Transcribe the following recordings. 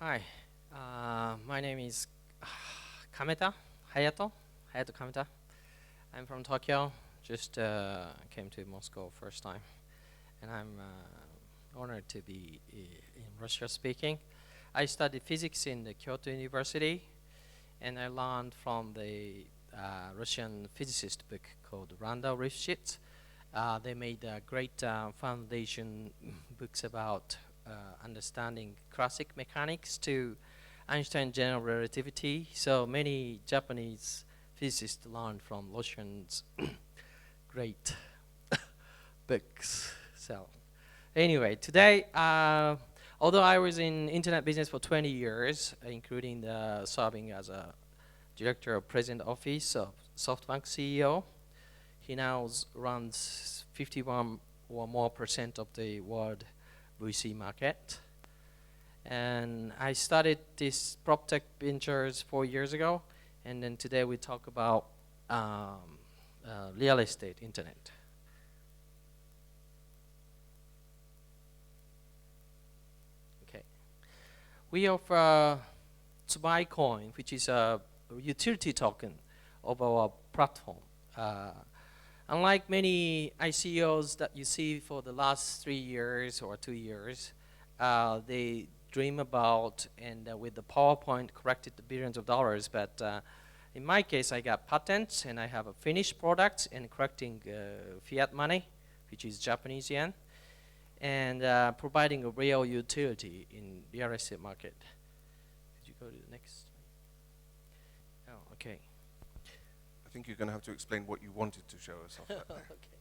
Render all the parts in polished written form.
Hi, my name is Kameta, Hayato, Kameta. I'm from Tokyo, just came to Moscow first time, and I'm honored to be in Russia speaking. I studied physics in the Kyoto University, and I learned from the Russian physicist book called Randall Lifshitz. They made great foundation books about understanding classic mechanics to Einstein general relativity. So many Japanese physicists learned from Russians' great books. So anyway, today, although I was in internet business for 20 years, including serving as a director of president office of SoftBank CEO, he now runs 51 or more % of the world VC market. And I started this prop tech ventures 4 years ago, and then today we talk about real estate internet. Okay, we offer Tsubai coin, which is a utility token of our platform. Unlike many ICOs that you see for the last 3 years or 2 years, they dream about and with the PowerPoint collected the billions of dollars. But in my case, I got patents and I have a finished product and collecting fiat money, which is Japanese yen, and providing a real utility in the real estate market. Could you go to the next? Oh, okay. I think you're going to have to explain what you wanted to show us after that. Okay.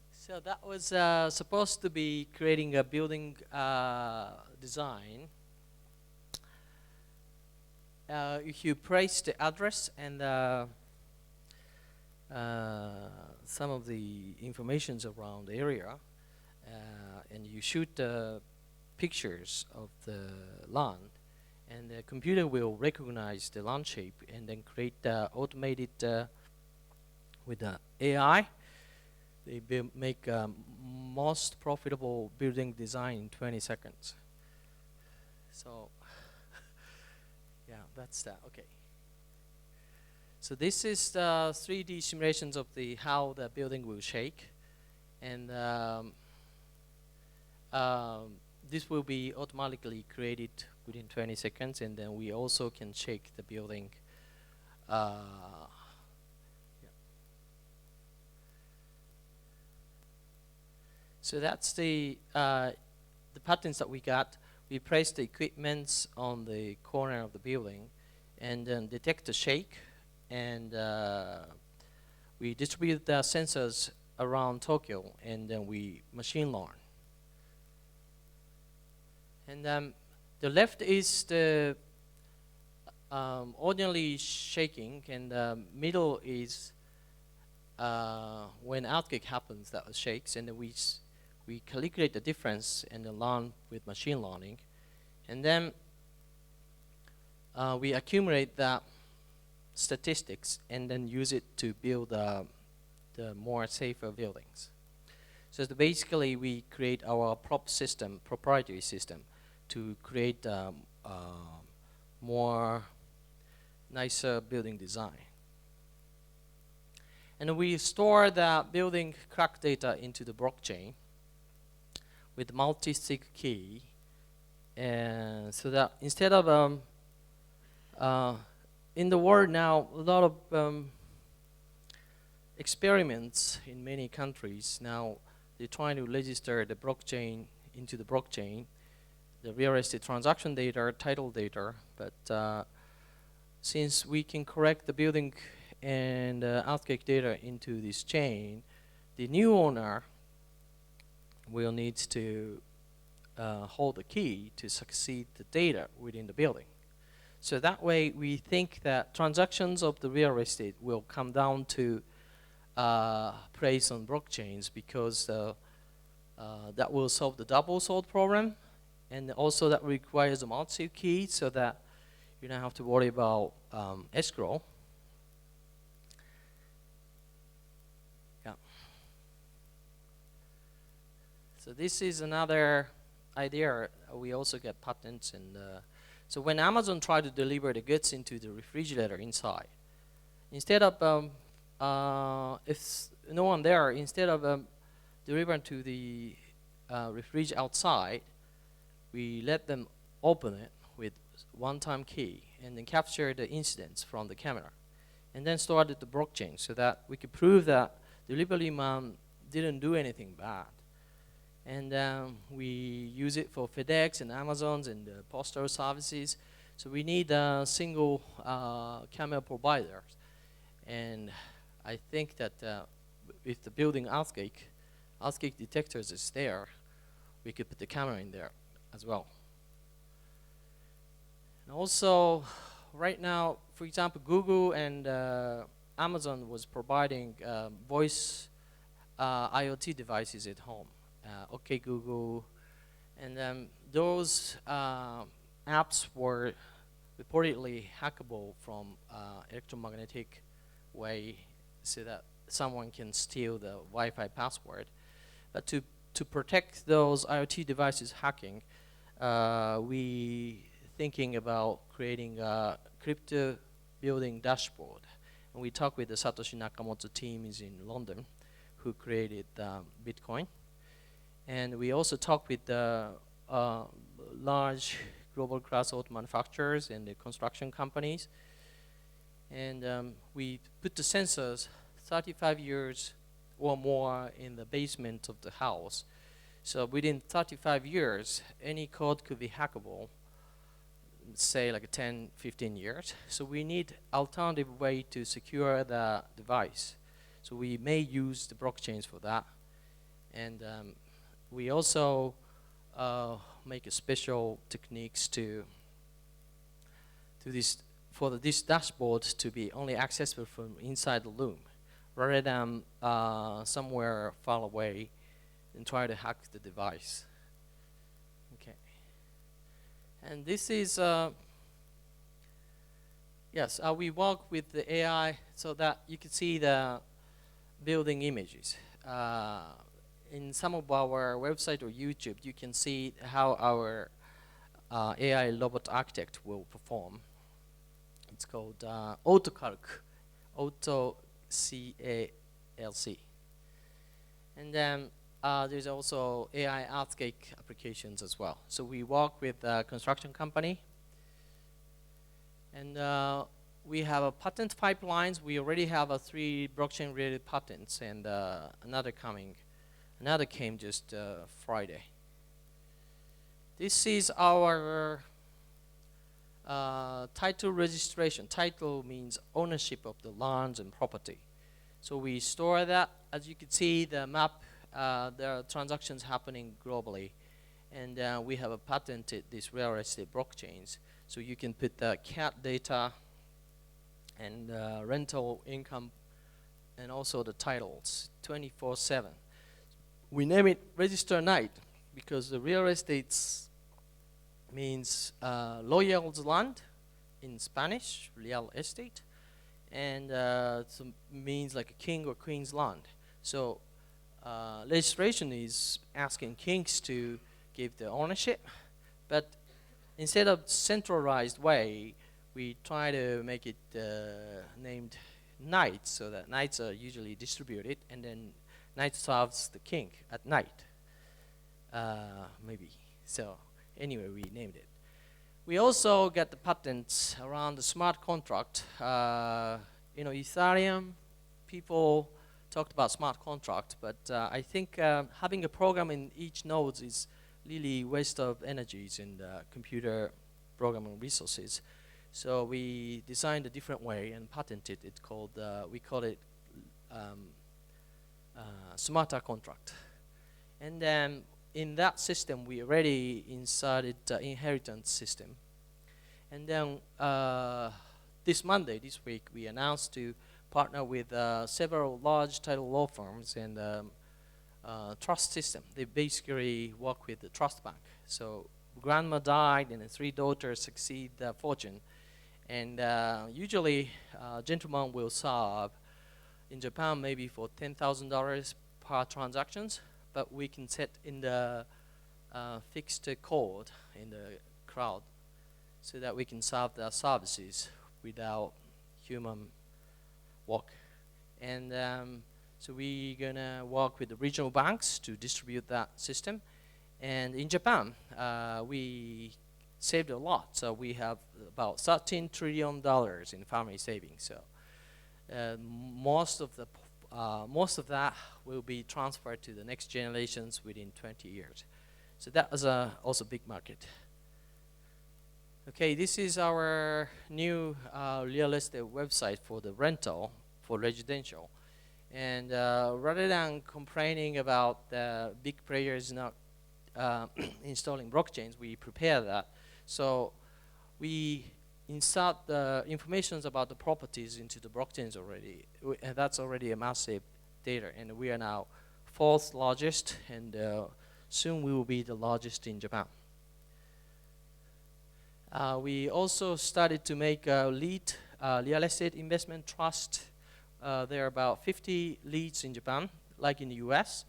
So that was supposed to be creating a building design. If you place the address and some of the informations around the area, and you shoot the pictures of the land, and the computer will recognize the land shape and then create automated with the AI. They make most profitable building design in 20 seconds. So, yeah, that's that. Okay. So this is the 3D simulations of how the building will shake, and this will be automatically created within 20 seconds, and then we also can shake the building. So that's the patterns that we got. We place the equipments on the corner of the building and then detect the shake, and we distribute the sensors around Tokyo, and then we machine learn. And the left is the ordinarily shaking, and the middle is when earthquake happens that shakes, and then we calculate the difference and then learn with machine learning, and then we accumulate that statistics and then use it to build the more safer buildings. So basically we create our proprietary system to create more nicer building design. And we store the building crack data into the blockchain with multi-sig key, and so that instead of in the world now, a lot of experiments in many countries now, they're trying to register the blockchain into the blockchain, the real estate transaction data, title data, but since we can correct the building and earthquake data into this chain, the new owner will need to hold the key to succeed the data within the building. So that way we think that transactions of the real estate will come down to place on blockchains, because that will solve the double sort problem, and also that requires a multi key so that you don't have to worry about escrow. So this is another idea. We also get patents, and So when Amazon tried to deliver the goods into the refrigerator inside, instead of if no one there, instead of delivering to the refrigerator outside, we let them open it with one-time key and then capture the incidents from the camera, and then started the blockchain so that we could prove that the delivery man didn't do anything bad. And we use it for FedEx and Amazon's and the postal services. So we need a single camera provider. And I think that if the building earthquake detectors is there, we could put the camera in there as well. And also, right now, for example, Google and Amazon was providing voice IoT devices at home. OK Google, and those apps were reportedly hackable from electromagnetic way, so that someone can steal the Wi-Fi password. But to protect those IoT devices hacking, we thinking about creating a crypto building dashboard. And we talked with the Satoshi Nakamoto team is in London, who created Bitcoin. And we also talked with the large global class auto manufacturers and the construction companies. And we put the sensors 35 years or more in the basement of the house. So within 35 years, any code could be hackable, say like 10, 15 years. So we need alternative way to secure the device. So we may use the blockchains for that. And we also make a special techniques to this for this dashboard to be only accessible from inside the room, rather than somewhere far away and try to hack the device. Okay. And this is yes, we work with the AI so that you can see the building images. In some of our website or YouTube, you can see how our AI robot architect will perform. It's called AutoCalc, Auto C-A-L-C. And then there's also AI earthquake applications as well. So we work with a construction company. And we have a patent pipelines. We already have 3 blockchain-related patents, and another came just Friday. This is our title registration. Title means ownership of the lands and property. So we store that. As you can see, the map, there are transactions happening globally. And we have patented these real estate blockchains. So you can put the cat data and rental income and also the titles 24/7. We name it Register Night because the real estate means loyal's land in Spanish, real estate, and so means like a king or queen's land. So legislation is asking kings to give the ownership, but instead of centralized way, we try to make it named knights, so that knights are usually distributed, and then knight serves the king at night, maybe. So anyway, we named it. We also got the patents around the smart contract. Ethereum, people talked about smart contract, but I think having a program in each node is really waste of energies and computer programming resources. So we designed a different way and patented it. We call it smarter contract. And then in that system, we already inserted inheritance system. And then this Monday, this week, we announced to partner with several large title law firms and trust system. They basically work with the trust bank. So grandma died and the 3 daughters succeed the fortune. And usually, gentleman will serve in Japan maybe for $10,000 per transactions, but we can set in the fixed code in the cloud. so that we can solve the services without human work. And so we're gonna work with the regional banks to distribute that system. And in Japan, we saved a lot. So we have about $13 trillion in family savings. So most of that will be transferred to the next generations within 20 years. So that was also a big market. Okay, this is our new real estate website for the rental for residential. And rather than complaining about the big players not installing blockchains, we prepare that. So we insert the information about the properties into the blockchains already. And that's already a massive data. And we are now 4th largest, and soon we will be the largest in Japan. We also started to make a lead real estate investment trust. There are about 50 leads in Japan, like in the US,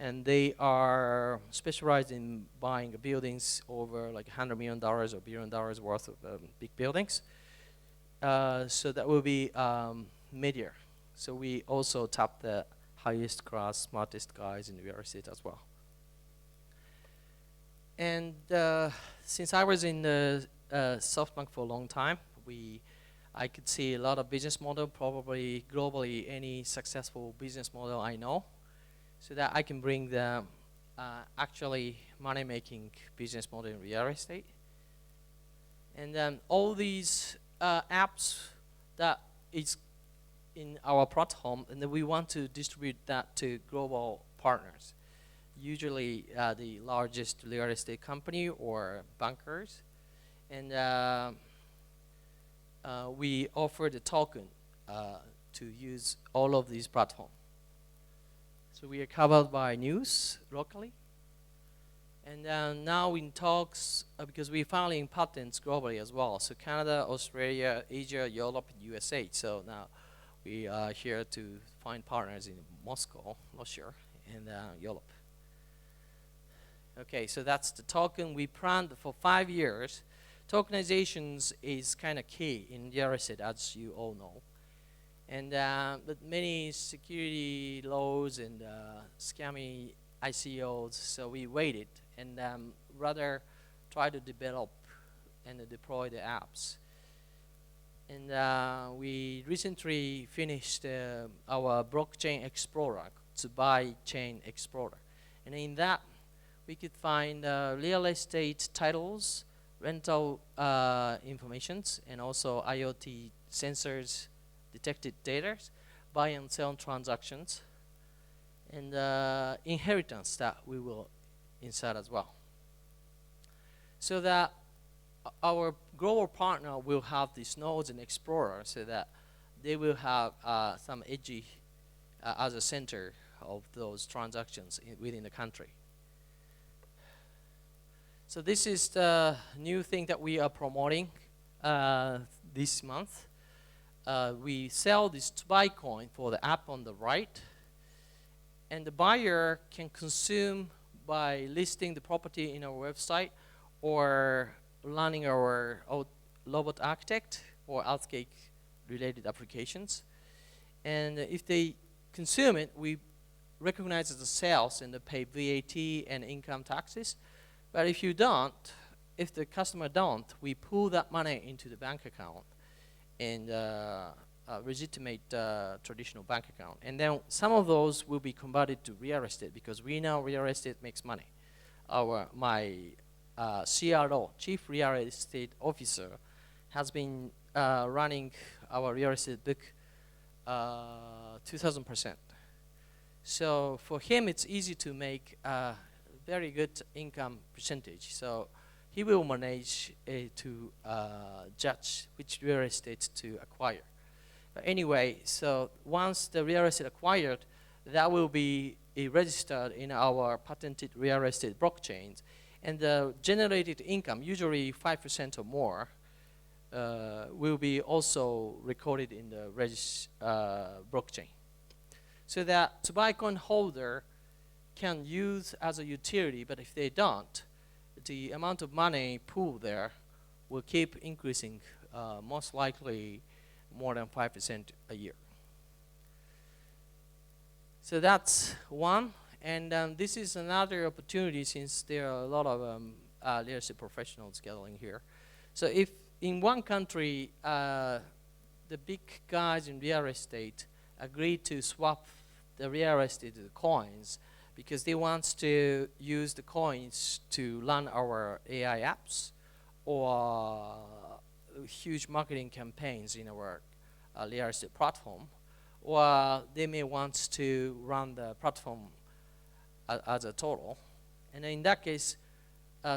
and they are specialized in buying buildings over like $100 million or $1 billion worth of big buildings. So that will be media. So we also tap the highest class, smartest guys in real estate as well. And since I was in the SoftBank for a long time, I could see a lot of business model, probably globally any successful business model I know, so that I can bring the actually money-making business model in real estate. And then all these apps that is in our platform, and then we want to distribute that to global partners, usually the largest real estate company or bankers. And we offer the token to use all of these platforms. So we are covered by news locally. And now in talks, because we're filing patents globally as well. So Canada, Australia, Asia, Europe, and USA. So now we are here to find partners in Moscow, Russia, and Europe. Okay, so that's the token. We planned for 5 years. Tokenizations is kind of key in real estate, as you all know. And but many security laws and scammy ICOs, so we waited and rather try to develop and deploy the apps. And we recently finished our blockchain explorer, Tsubai Chain Explorer. And in that, we could find real estate titles, rental informations, and also IoT sensors, detected data, buy and sell transactions, and inheritance that we will insert as well. So that our global partner will have these nodes and explorer, so that they will have some edgy as a center of those transactions within the country. So this is the new thing that we are promoting this month. We sell this Tsubai coin for the app on the right, and the buyer can consume by listing the property in our website or running our robot architect or Earthcake related applications. And if they consume it, we recognize as a sales and they pay VAT and income taxes. But if you don't, if the customer don't, we pull that money into the bank account and legitimate traditional bank account. And then some of those will be converted to real estate, because we know real estate makes money. My CRO, Chief Real Estate Officer, has been running our real estate book 2,000%. So for him, it's easy to make a very good income percentage. So he will manage to judge which real estate to acquire. But anyway, so once the real estate acquired, that will be registered in our patented real estate blockchains. And the generated income, usually 5% or more, will be also recorded in the blockchain. So that Tsubai coin holder can use as a utility, but if they don't, the amount of money pooled there will keep increasing, most likely more than 5% a year. So that's one. And this is another opportunity, since there are a lot of leadership professionals gathering here. So if in one country, the big guys in real estate agree to swap the real estate to the coins, because they want to use the coins to run our AI apps or huge marketing campaigns in our real estate platform, or they may want to run the platform as a total. And in that case,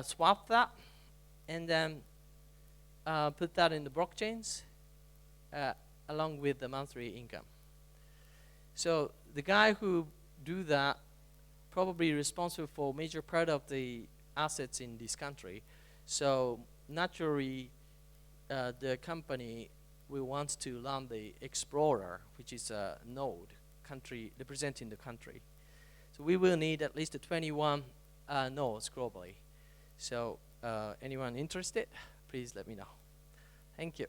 swap that and then put that in the blockchains along with the monthly income. So the guy who do that probably responsible for major part of the assets in this country. So naturally, the company will want to run the Explorer, which is a node country representing the country. So we will need at least 21 nodes globally. So anyone interested, please let me know. Thank you.